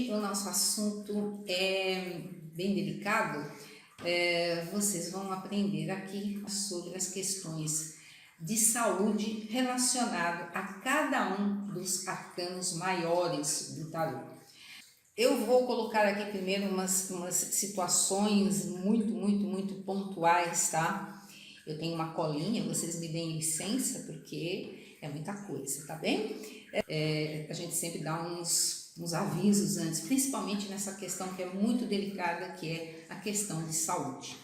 hoje o nosso assunto é bem delicado. Vocês vão aprender aqui sobre as questões de saúde relacionado a cada um dos arcanos maiores do tarô. Eu vou colocar aqui primeiro umas situações muito pontuais, tá? Eu tenho uma colinha, vocês me deem licença porque é muita coisa, tá bem? A gente sempre dá uns avisos antes, principalmente nessa questão que é muito delicada, que é a questão de saúde.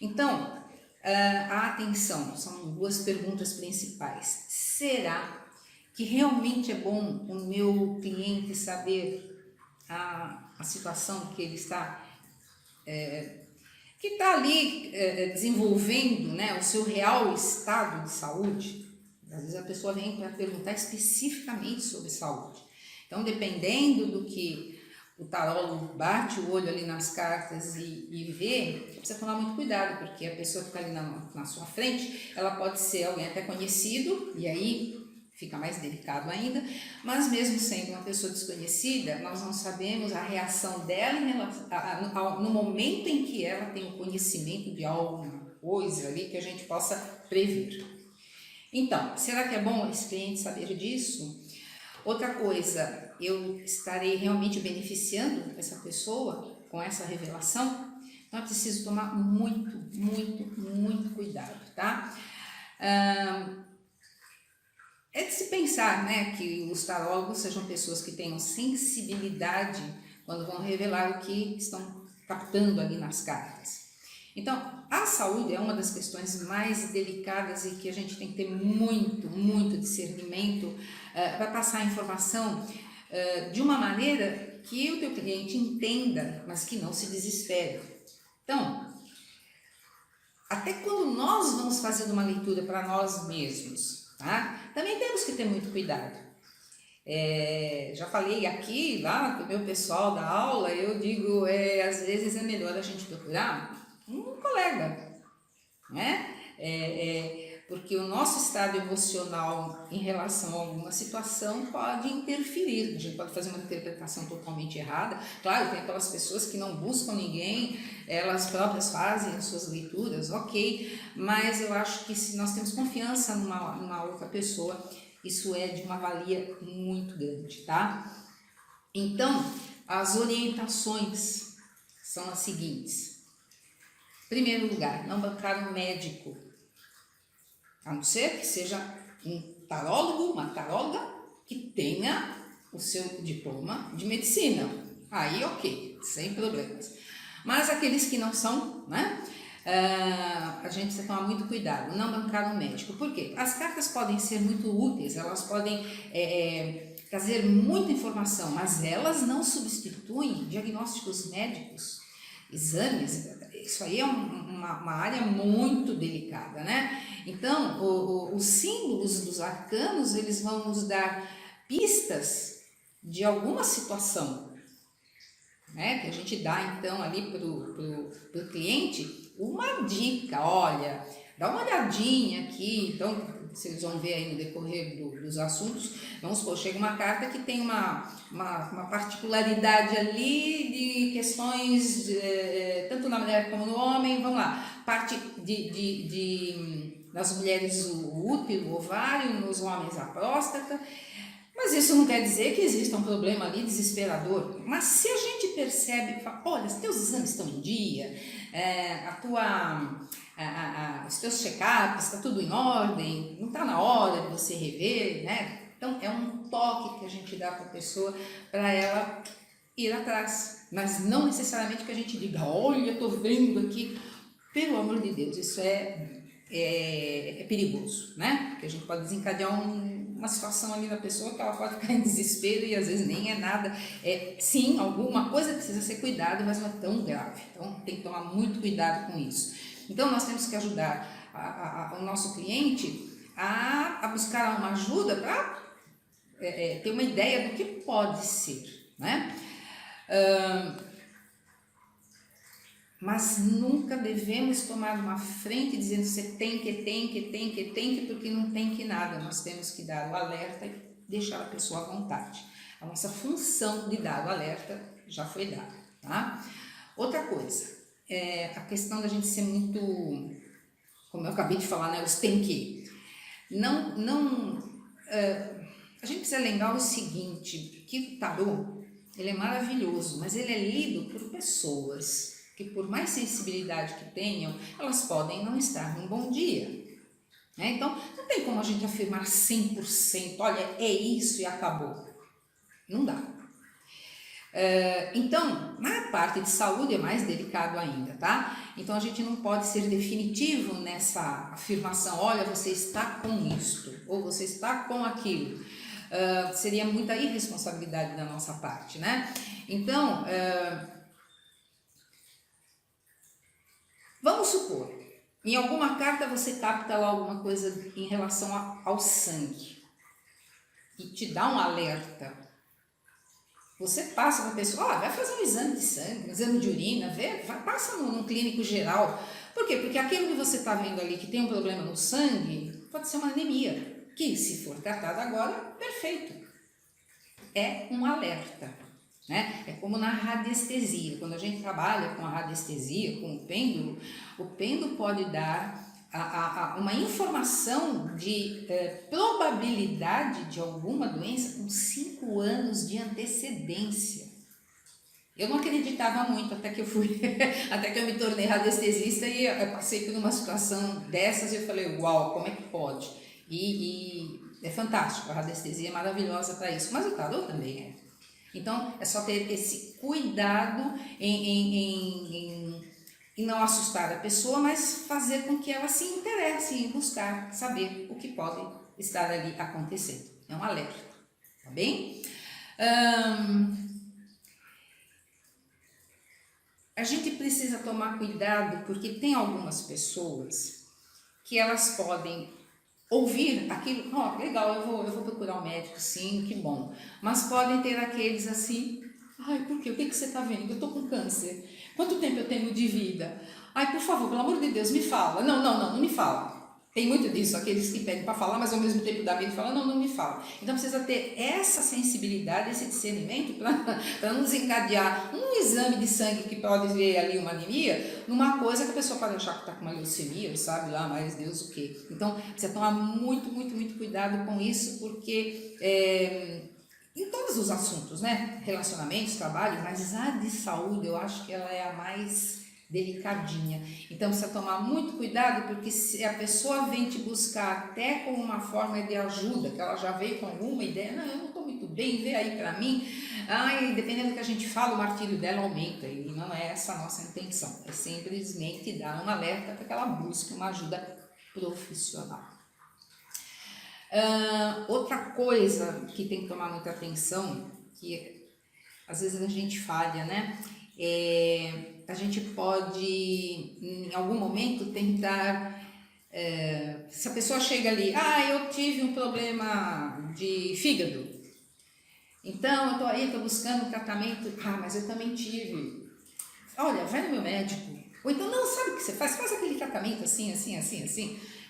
Então, a atenção, são duas perguntas principais. Será que realmente é bom o meu cliente saber a situação que ele está, que está ali desenvolvendo, né, o seu real estado de saúde? Às vezes a pessoa vem para perguntar especificamente sobre saúde. Então, dependendo do que o tarólogo bate o olho ali nas cartas e vê, precisa tomar muito cuidado, porque a pessoa que está ali na sua frente, ela pode ser alguém até conhecido, e aí fica mais delicado ainda, mas mesmo sendo uma pessoa desconhecida, nós não sabemos a reação dela no momento em que ela tem o conhecimento de alguma coisa ali que a gente possa prever. Então, será que é bom esse cliente saber disso? Outra coisa, eu estarei realmente beneficiando essa pessoa com essa revelação? Então, eu preciso tomar muito cuidado, tá? É de se pensar, né, que os tarólogos sejam pessoas que tenham sensibilidade quando vão revelar o que estão captando ali nas cartas. Então, a saúde é uma das questões mais delicadas e que a gente tem que ter muito discernimento para passar a informação de uma maneira que o teu cliente entenda, mas que não se desespere. Então, até quando nós vamos fazendo uma leitura para nós mesmos, tá? Também temos que ter muito cuidado. Já falei aqui, lá com o meu pessoal da aula, eu digo, às vezes é melhor a gente procurar um colega, né? Porque o nosso estado emocional em relação a alguma situação pode interferir, a gente pode fazer uma interpretação totalmente errada. Claro, tem aquelas pessoas que não buscam ninguém, elas próprias fazem as suas leituras, ok, mas eu acho que se nós temos confiança numa outra pessoa, isso é de uma valia muito grande, tá? Então, as orientações são as seguintes. Primeiro lugar, não bancar um médico, a não ser que seja um tarólogo, uma taróloga que tenha o seu diploma de medicina. Aí, ok, sem problemas. Mas aqueles que não são, né? A gente precisa tomar muito cuidado, não bancar um médico. Por quê? As cartas podem ser muito úteis, elas podem trazer muita informação, mas elas não substituem diagnósticos médicos, exames. Isso aí é uma área muito delicada, né? Então, os símbolos dos arcanos, eles vão nos dar pistas de alguma situação, né? Que a gente dá, então, ali pro cliente uma dica. Olha, dá uma olhadinha aqui. Então, vocês vão ver aí no decorrer dos assuntos, vamos supor, chega uma carta que tem uma particularidade ali de questões, tanto na mulher como no homem, vamos lá, parte nas mulheres o útero, o ovário, nos homens a próstata, mas isso não quer dizer que exista um problema ali desesperador. Mas se a gente percebe, fala, olha, os teus exames estão em dia, os teus check-ups, está tudo em ordem, não está na hora de você rever, né? Então, é um toque que a gente dá para a pessoa, para ela ir atrás. Mas não necessariamente que a gente diga, olha, estou vendo aqui. Pelo amor de Deus, isso é perigoso, né? Porque a gente pode desencadear uma situação ali na pessoa que ela pode ficar em desespero e às vezes nem é nada. Sim, alguma coisa precisa ser cuidado, mas não é tão grave. Então, tem que tomar muito cuidado com isso. Então, nós temos que ajudar o nosso cliente a buscar uma ajuda para ter uma ideia do que pode ser, né? Mas nunca devemos tomar uma frente dizendo você tem que, porque não tem que nada. Nós temos que dar o alerta e deixar a pessoa à vontade. A nossa função de dar o alerta já foi dada, tá? Outra coisa, a questão da gente ser muito, como eu acabei de falar, né, os tem que. A gente precisa lembrar o seguinte, que o tarô, ele é maravilhoso, mas ele é lido por pessoas que, por mais sensibilidade que tenham, elas podem não estar num bom dia. Né? Então, não tem como a gente afirmar 100%, olha, é isso e acabou. Não dá. Então, na parte de saúde é mais delicado ainda, tá? Então, a gente não pode ser definitivo nessa afirmação, olha, você está com isto, ou você está com aquilo. Seria muita irresponsabilidade da nossa parte, né? Então, vamos supor, em alguma carta você capta alguma coisa em relação ao sangue e te dá um alerta. Você passa para a pessoa, vai fazer um exame de sangue, um exame de urina, passa num clínico geral. Por quê? Porque aquilo que você está vendo ali que tem um problema no sangue pode ser uma anemia, que se for tratada agora, perfeito. É um alerta, né? É como na radiestesia. Quando a gente trabalha com a radiestesia, com o pêndulo pode dar uma informação de probabilidade de alguma doença com 5 anos de antecedência. Eu não acreditava muito até que até que eu me tornei radiestesista e eu passei por uma situação dessas e eu falei, uau, como é que pode? E é fantástico, a radiestesia é maravilhosa para isso, mas o tarô também é. Então, é só ter esse cuidado em não assustar a pessoa, mas fazer com que ela se interesse em buscar saber o que pode estar ali acontecendo. É um alerta, tá bem? A gente precisa tomar cuidado porque tem algumas pessoas que elas podem ouvir aquilo, legal, eu vou procurar um médico, sim, que bom. Mas podem ter aqueles assim, ai, por quê? O que você está vendo? Eu estou com câncer. Quanto tempo eu tenho de vida? Ai, por favor, pelo amor de Deus, me fala. Não me fala. Tem muito disso, aqueles que pedem para falar, mas ao mesmo tempo dá medo de falar, não me fala. Então precisa ter essa sensibilidade, esse discernimento para não desencadear um exame de sangue que pode ver ali uma anemia, numa coisa que a pessoa pode achar que está com uma leucemia, sabe lá, mais Deus o quê. Então precisa tomar muito cuidado com isso, porque em todos os assuntos, né? Relacionamentos, trabalho, mas a de saúde eu acho que ela é a mais delicadinha. Então precisa tomar muito cuidado, porque se a pessoa vem te buscar até com uma forma de ajuda, que ela já veio com alguma ideia, não, eu não estou muito bem, vê aí para mim, dependendo do que a gente fala, o martírio dela aumenta, e não é essa a nossa intenção, é simplesmente dar um alerta para que ela busque uma ajuda profissional. Outra coisa que tem que tomar muita atenção, que às vezes a gente falha, né? A gente pode, em algum momento, tentar, se a pessoa chega ali, eu tive um problema de fígado, então eu tô aí, tô buscando um tratamento, mas eu também tive, olha, vai no meu médico, ou então, não, sabe o que você faz? Faz aquele tratamento assim,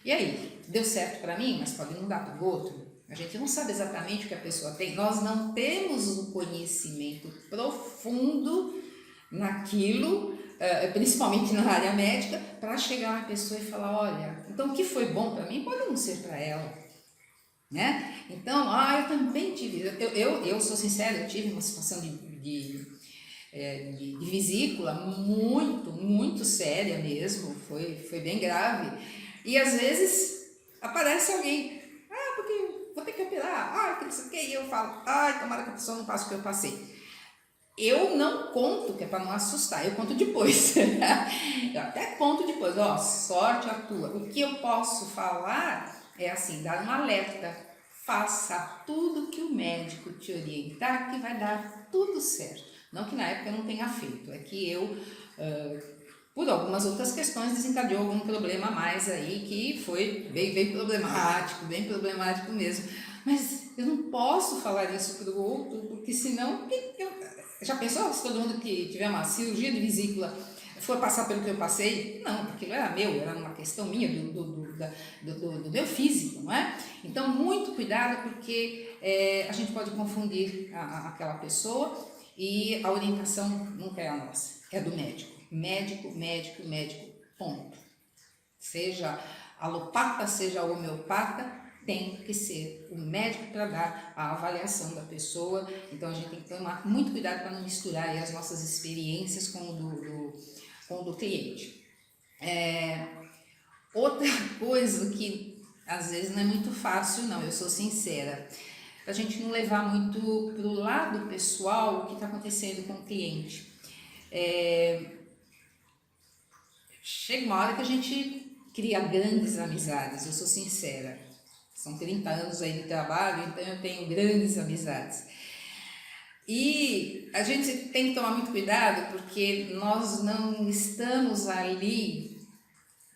e aí, deu certo para mim, mas pode não dar para o outro. A gente não sabe exatamente o que a pessoa tem, nós não temos um conhecimento profundo naquilo, principalmente na área médica, para chegar uma pessoa e falar, olha, então o que foi bom para mim pode não ser para ela, né? Então, eu também tive, eu sou sincera, eu tive uma situação de vesícula muito séria mesmo, foi bem grave, e às vezes aparece alguém, porque vou ter que operar, que não sei o que, e eu falo, tomara que a pessoa não passe o que eu passei. Eu não conto, que é para não assustar, eu conto depois. Eu até conto depois, sorte a tua. O que eu posso falar é assim, dar um alerta. Faça tudo que o médico te orientar, que vai dar tudo certo. Não que na época eu não tenha feito, é que eu, por algumas outras questões, desencadeou algum problema a mais aí, que foi bem problemático mesmo. Mas eu não posso falar isso para o outro, porque senão... Já pensou se todo mundo que tiver uma cirurgia de vesícula for passar pelo que eu passei? Não, aquilo era meu, era uma questão minha, do meu físico, não é? Então, muito cuidado, porque a gente pode confundir aquela pessoa, e a orientação nunca é a nossa, é do médico. Médico, médico, médico, ponto. Seja alopata, seja homeopata, tem que ser o médico para dar a avaliação da pessoa. Então a gente tem que tomar muito cuidado para não misturar aí as nossas experiências com o do cliente. Outra coisa que às vezes não é muito fácil, não, eu sou sincera, para a gente não levar muito para o lado pessoal o que está acontecendo com o cliente. Chega uma hora que a gente cria grandes amizades, eu sou sincera. São 30 anos aí de trabalho, então eu tenho grandes amizades. E a gente tem que tomar muito cuidado, porque nós não estamos ali,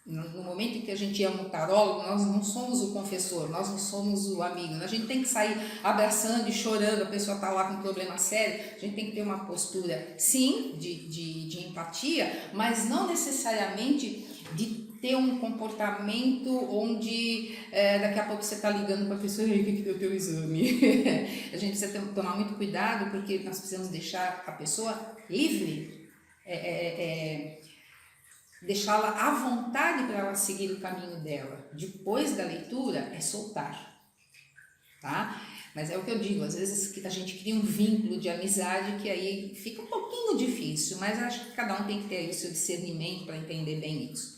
no momento em que a gente ama o tarólogo, nós não somos o confessor, nós não somos o amigo. A gente tem que sair abraçando e chorando, a pessoa está lá com um problema sério, a gente tem que ter uma postura, sim, de empatia, mas não necessariamente de ter um comportamento onde daqui a pouco você está ligando para a pessoa e o que deu o teu exame. A gente precisa tomar muito cuidado, porque nós precisamos deixar a pessoa livre, deixá-la à vontade para ela seguir o caminho dela. Depois da leitura é soltar, tá? Mas é o que eu digo, às vezes a gente cria um vínculo de amizade que aí fica um pouquinho difícil, mas acho que cada um tem que ter aí o seu discernimento para entender bem isso.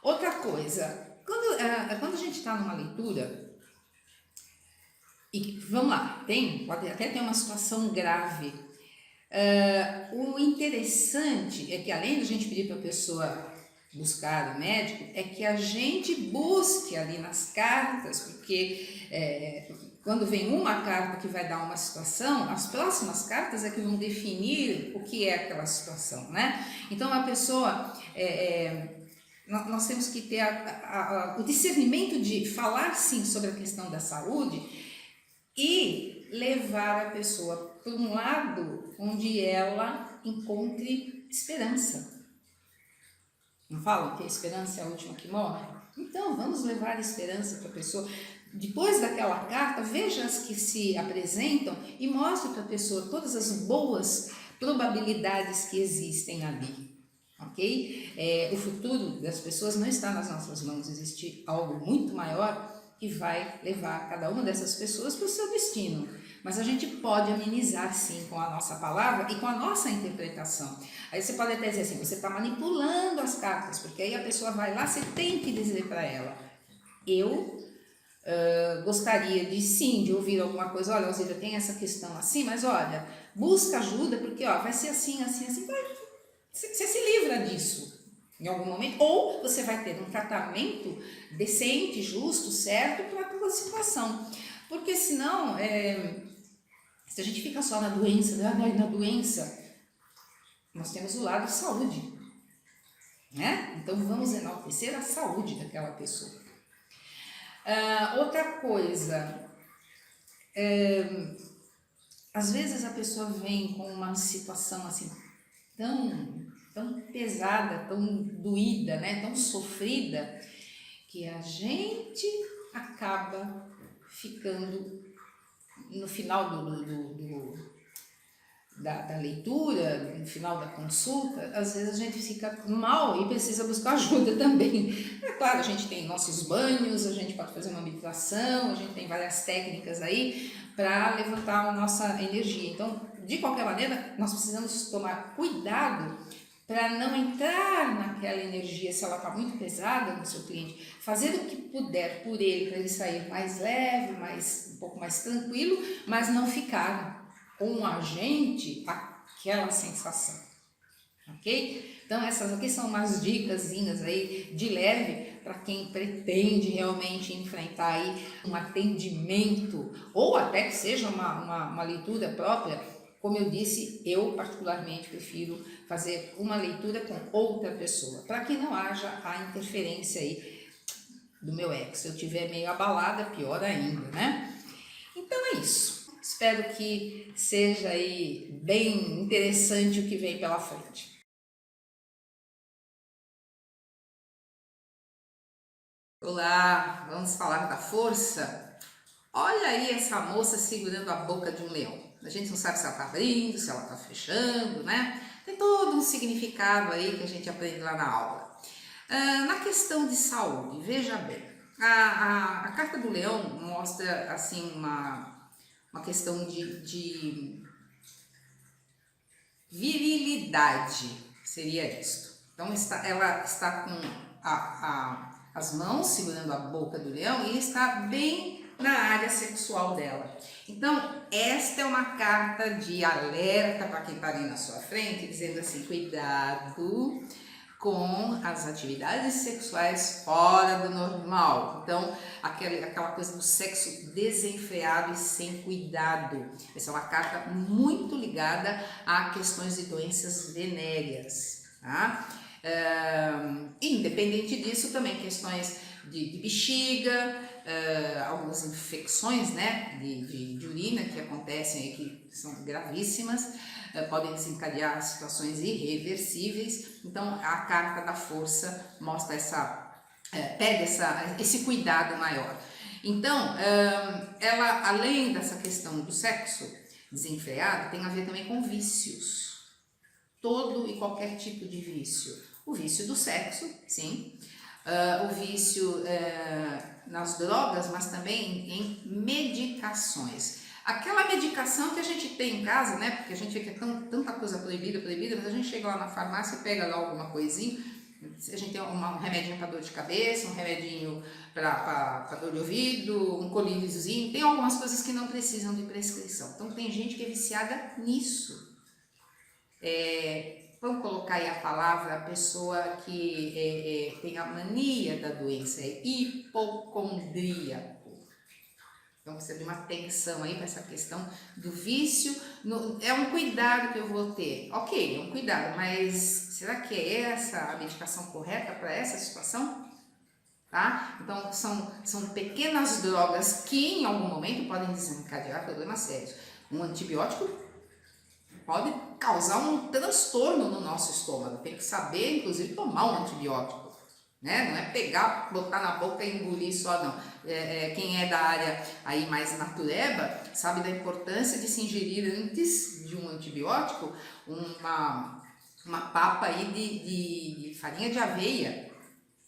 Outra coisa, quando a gente está numa leitura, e vamos lá, pode até ter uma situação grave. O interessante é que, além de a gente pedir para a pessoa buscar o médico, é que a gente busque ali nas cartas, porque quando vem uma carta que vai dar uma situação, as próximas cartas é que vão definir o que é aquela situação, né? Então a pessoa, nós temos que ter o discernimento de falar sim sobre a questão da saúde e levar a pessoa para um lado onde ela encontre esperança. Não falam que a esperança é a última que morre? Então, vamos levar a esperança para a pessoa. Depois daquela carta, veja as que se apresentam e mostre para a pessoa todas as boas probabilidades que existem ali. Ok? O futuro das pessoas não está nas nossas mãos, existe algo muito maior que vai levar cada uma dessas pessoas para o seu destino. Mas a gente pode amenizar sim com a nossa palavra e com a nossa interpretação. Aí você pode até dizer assim, você está manipulando as cartas, porque aí a pessoa vai lá, você tem que dizer para ela, eu gostaria de sim, de ouvir alguma coisa, olha, Alzira, tem essa questão assim, mas olha, busca ajuda, porque vai ser assim, assim, assim, você se livra disso em algum momento, ou você vai ter um tratamento decente, justo, certo para aquela situação, porque senão, se a gente fica só na doença, na doença, nós temos o lado saúde, né? Então vamos enaltecer a saúde daquela pessoa. Outra coisa, às vezes a pessoa vem com uma situação assim tão pesada, tão doída, né? Tão sofrida, que a gente acaba ficando no final da leitura, no final da consulta, às vezes a gente fica mal e precisa buscar ajuda também. É claro, a gente tem nossos banhos, a gente pode fazer uma meditação, a gente tem várias técnicas aí para levantar a nossa energia. Então, de qualquer maneira, nós precisamos tomar cuidado para não entrar naquela energia, se ela está muito pesada no seu cliente, fazer o que puder por ele, para ele sair mais leve, um pouco mais tranquilo, mas não ficar com a gente aquela sensação, ok? Então essas aqui são umas dicasinhas aí de leve para quem pretende realmente enfrentar aí um atendimento ou até que seja uma leitura própria. Como eu disse, eu particularmente prefiro fazer uma leitura com outra pessoa, para que não haja a interferência aí do meu ex. Se eu estiver meio abalada, pior ainda, né? Então é isso. Espero que seja aí bem interessante o que vem pela frente. Olá, vamos falar da força? Olha aí essa moça segurando a boca de um leão. A gente não sabe se ela está abrindo, se ela está fechando, né? Tem todo um significado aí que a gente aprende lá na aula. Na questão de saúde, veja bem, a carta do leão mostra assim uma questão de virilidade, seria isso. Então ela está com as mãos segurando a boca do leão e está bem na área sexual dela. Então, esta é uma carta de alerta para quem está ali na sua frente, dizendo assim, cuidado com as atividades sexuais fora do normal. Então, aquela coisa do sexo desenfreado e sem cuidado. Essa é uma carta muito ligada a questões de doenças venéreas, tá? Independente disso, também questões de bexiga, algumas infecções, né, de urina que acontecem aí, que são gravíssimas, podem desencadear situações irreversíveis. Então a carta da força mostra pega esse cuidado maior. Então ela, além dessa questão do sexo desenfreado, tem a ver também com vícios, todo e qualquer tipo de vício. O vício do sexo, sim, o vício nas drogas, mas também em medicações. Aquela medicação que a gente tem em casa, né? Porque a gente vê que é tanta coisa proibida, mas a gente chega lá na farmácia e pega lá alguma coisinha. A gente tem um remedinho para dor de cabeça, um remedinho para dor de ouvido, um colírioszinho. Tem algumas coisas que não precisam de prescrição. Então tem gente que é viciada nisso. Vamos colocar aí a palavra, a pessoa que tem a mania da doença, é hipocondríaco. Então precisa de uma atenção aí para essa questão do vício. É um cuidado que eu vou ter. Ok, é um cuidado, mas será que é essa a medicação correta para essa situação? Tá? Então são pequenas drogas que em algum momento podem desencadear problemas sérios. Um antibiótico pode causar um transtorno no nosso estômago. Tem que saber, inclusive, tomar um antibiótico. Né? Não é pegar, botar na boca e engolir só, não. Quem é da área aí mais natureba sabe da importância de se ingerir antes de um antibiótico uma papa aí de farinha de aveia.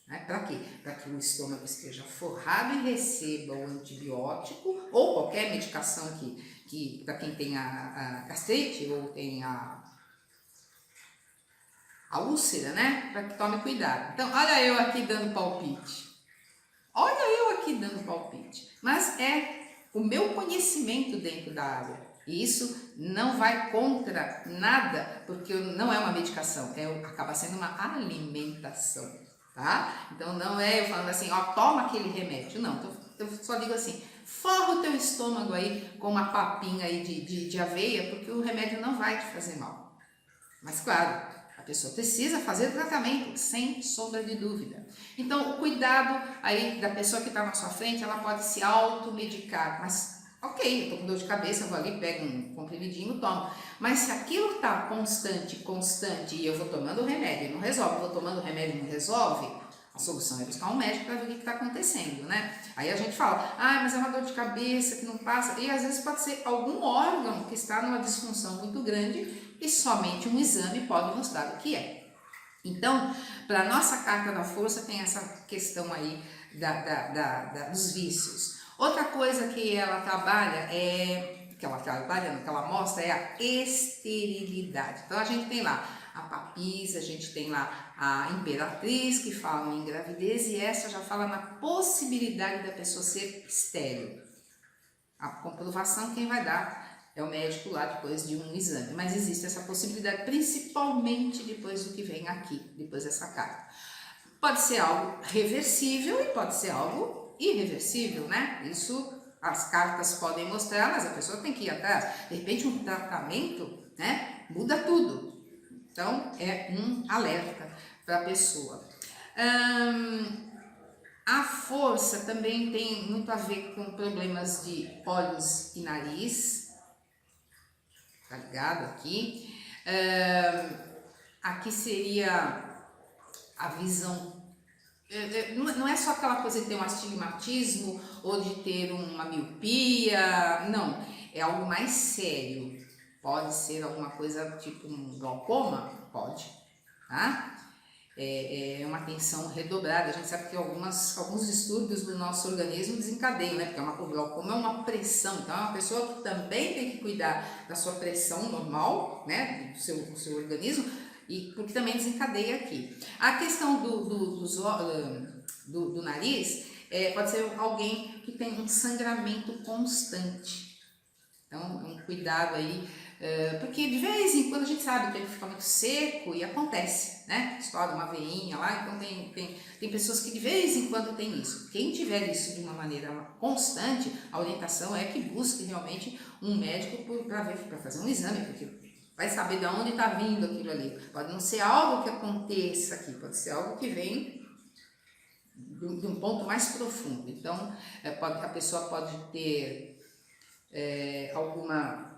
Né? Para quê? Para que o estômago esteja forrado e receba o antibiótico ou qualquer medicação que para quem tem a gastrite ou tem a úlcera, né? Para que tome cuidado. Então, olha eu aqui dando palpite. Mas é o meu conhecimento dentro da área. E isso não vai contra nada, porque não é uma medicação, acaba sendo uma alimentação, tá? Então não é eu falando assim, ó, toma aquele remédio. Não, eu só digo assim, forra o teu estômago aí com uma papinha aí de aveia, porque o remédio não vai te fazer mal. Mas claro, a pessoa precisa fazer o tratamento, sem sombra de dúvida. Então, o cuidado aí da pessoa que está na sua frente, ela pode se automedicar, mas ok, eu estou com dor de cabeça, eu vou ali, pego um comprimidinho, tomo. Mas se aquilo está constante, e eu vou tomando o remédio e não resolve, vou tomando o remédio e não resolve, a solução é buscar um médico para ver o que está acontecendo, né? Aí a gente fala, mas é uma dor de cabeça que não passa, e às vezes pode ser algum órgão que está numa disfunção muito grande e somente um exame pode mostrar o que é. Então, para a nossa carta da força tem essa questão aí dos vícios. Outra coisa que ela trabalha que ela mostra é a esterilidade. Então a gente tem lá a papisa, a gente tem lá a imperatriz que fala em gravidez e essa já fala na possibilidade da pessoa ser estéril. A comprovação quem vai dar é o médico lá depois de um exame, mas existe essa possibilidade principalmente depois do que vem aqui, depois dessa carta. Pode ser algo reversível e pode ser algo irreversível, né? Isso as cartas podem mostrar, mas a pessoa tem que ir atrás. De repente um tratamento, né, muda tudo. Então é um alerta para a pessoa. A força também tem muito a ver com problemas de olhos e nariz. Tá ligado aqui? Aqui seria a visão não é só aquela coisa de ter um astigmatismo ou de ter uma miopia, não, é algo mais sério. Pode ser alguma coisa tipo um glaucoma? Pode, tá? É uma atenção redobrada. A gente sabe que alguns distúrbios do nosso organismo desencadeiam, né? Porque o glaucoma é uma pressão, então é uma pessoa que também tem que cuidar da sua pressão normal, né? Do seu organismo, e porque também desencadeia aqui. A questão do nariz pode ser alguém que tem um sangramento constante. Então, um cuidado aí, porque de vez em quando a gente sabe que ele fica muito seco e acontece, né? Estoura uma veinha lá, então tem pessoas que de vez em quando tem isso. Quem tiver isso de uma maneira constante, a orientação é que busque realmente um médico para fazer um exame, porque vai saber de onde está vindo aquilo ali. Pode não ser algo que aconteça aqui, pode ser algo que vem de um ponto mais profundo. Então, a pessoa pode ter alguma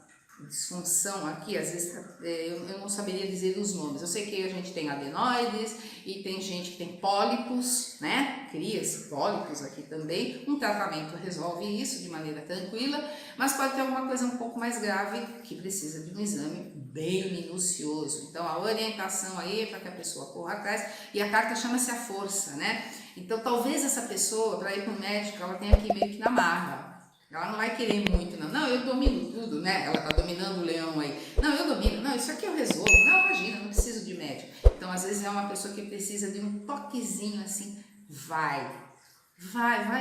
disfunção aqui, às vezes eu não saberia dizer os nomes. Eu sei que a gente tem adenoides e tem gente que tem pólipos, né? Cria-se pólipos aqui também. Um tratamento resolve isso de maneira tranquila, mas pode ter alguma coisa um pouco mais grave que precisa de um exame bem minucioso. Então a orientação aí é para que a pessoa corra atrás, e a carta chama-se a força, né? Então talvez essa pessoa, para ir para o médico, ela tenha que ir meio que na marra. Ela não vai querer muito, não. Não, eu domino tudo, né? Ela tá dominando o leão aí. Não, eu domino. Não, isso aqui eu resolvo. Não, imagina, não preciso de médico. Então, às vezes é uma pessoa que precisa de um toquezinho assim. Vai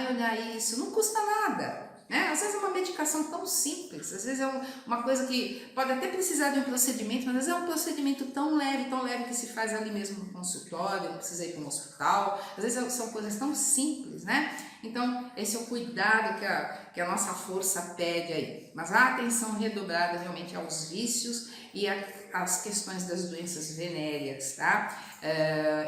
olhar isso. Não custa nada, né? Às vezes é uma medicação tão simples. Às vezes é uma coisa que pode até precisar de um procedimento, mas às vezes é um procedimento tão leve que se faz ali mesmo no consultório, não precisa ir para um hospital. Às vezes são coisas tão simples, né? Então, esse é o cuidado que a nossa força pede aí. Mas a atenção redobrada realmente aos vícios e às questões das doenças venéreas, tá?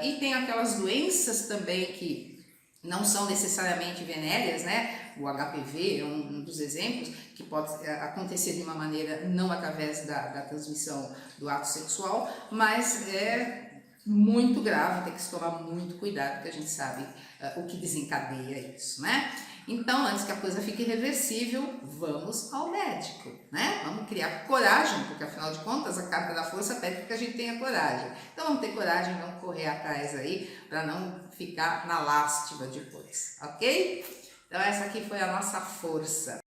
E tem aquelas doenças também que não são necessariamente venéreas, né? O HPV é um dos exemplos, que pode acontecer de uma maneira não através da transmissão do ato sexual, mas é muito grave, tem que se tomar muito cuidado, porque a gente sabe o que desencadeia isso, né? Então, antes que a coisa fique irreversível, vamos ao médico, né? Vamos criar coragem, porque afinal de contas a carta da força pede que a gente tenha coragem. Então vamos ter coragem, vamos correr atrás aí, para não ficar na lástima depois, ok? Então essa aqui foi a nossa força.